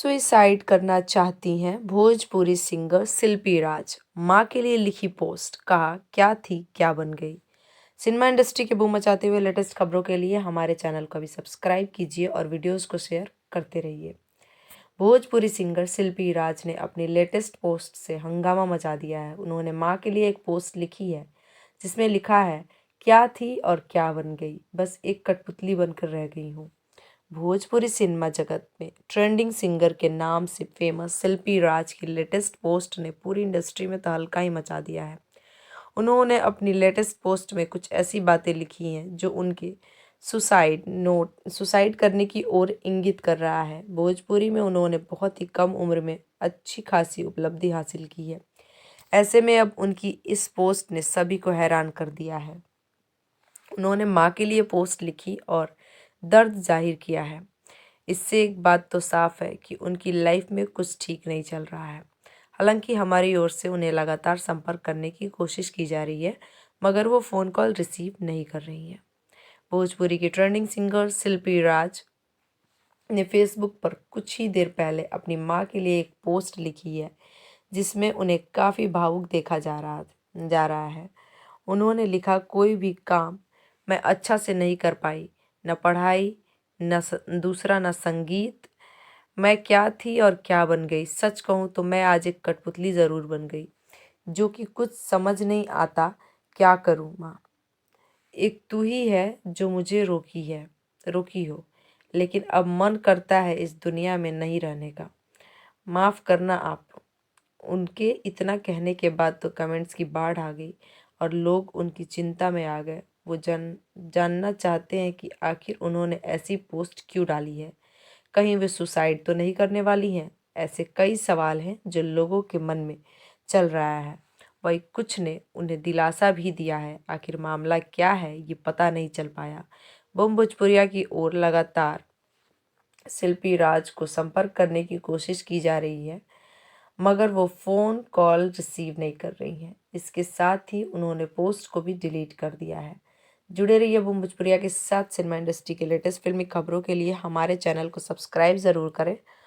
Suicide करना चाहती हैं भोजपुरी सिंगर शिल्पी राज। मां के लिए लिखी पोस्ट, कहा क्या थी क्या बन गई। सिनेमा इंडस्ट्री के बूम मचाते हुए लेटेस्ट खबरों के लिए हमारे चैनल को भी सब्सक्राइब कीजिए और वीडियोस को शेयर करते रहिए। भोजपुरी सिंगर शिल्पी राज ने अपनी लेटेस्ट पोस्ट से हंगामा मचा दिया है। उन्होंने मां के लिए एक पोस्ट लिखी है जिसमें लिखा है, क्या थी और क्या बन गई, बस एक कठपुतली बनकर रह गई हूँ। भोजपुरी सिनेमा जगत में ट्रेंडिंग सिंगर के नाम से फेमस शिल्पी राज की लेटेस्ट पोस्ट ने पूरी इंडस्ट्री में तहलका ही मचा दिया है। उन्होंने अपनी लेटेस्ट पोस्ट में कुछ ऐसी बातें लिखी हैं जो उनके सुसाइड करने की ओर इंगित कर रहा है। भोजपुरी में उन्होंने बहुत ही कम उम्र में अच्छी खासी उपलब्धि हासिल की है। ऐसे में अब उनकी इस पोस्ट ने सभी को हैरान कर दिया है। उन्होंने माँ के लिए पोस्ट लिखी और दर्द जाहिर किया है। इससे एक बात तो साफ है कि उनकी लाइफ में कुछ ठीक नहीं चल रहा है। हालांकि हमारी ओर से उन्हें लगातार संपर्क करने की कोशिश की जा रही है, मगर वो फ़ोन कॉल रिसीव नहीं कर रही हैं। भोजपुरी की ट्रेंडिंग सिंगर शिल्पी राज ने फेसबुक पर कुछ ही देर पहले अपनी माँ के लिए एक पोस्ट लिखी है जिसमें उन्हें काफ़ी भावुक देखा जा रहा है। उन्होंने लिखा, कोई भी काम मैं अच्छा से नहीं कर पाई, न पढ़ाई, न संगीत। मैं क्या थी और क्या बन गई। सच कहूँ तो मैं आज एक कठपुतली ज़रूर बन गई, जो कि कुछ समझ नहीं आता क्या करूँ। माँ, एक तू ही है जो मुझे रोकी हो, लेकिन अब मन करता है इस दुनिया में नहीं रहने का। माफ़ करना आप। उनके इतना कहने के बाद तो कमेंट्स की बाढ़ आ गई और लोग उनकी चिंता में आ गए। वो जानना चाहते हैं कि आखिर उन्होंने ऐसी पोस्ट क्यों डाली है। कहीं वे सुसाइड तो नहीं करने वाली हैं। ऐसे कई सवाल हैं जो लोगों के मन में चल रहा है। वही कुछ ने उन्हें दिलासा भी दिया है। आखिर मामला क्या है ये पता नहीं चल पाया। बम भोजपुरिया की ओर लगातार शिल्पी राज को संपर्क करने की कोशिश की जा रही है, मगर वो फ़ोन कॉल रिसीव नहीं कर रही हैं। इसके साथ ही उन्होंने पोस्ट को भी डिलीट कर दिया है। जुड़े रहिए बूम भोजपुरिया के साथ। सिनेमा इंडस्ट्री के लेटेस्ट फिल्मी खबरों के लिए हमारे चैनल को सब्सक्राइब ज़रूर करें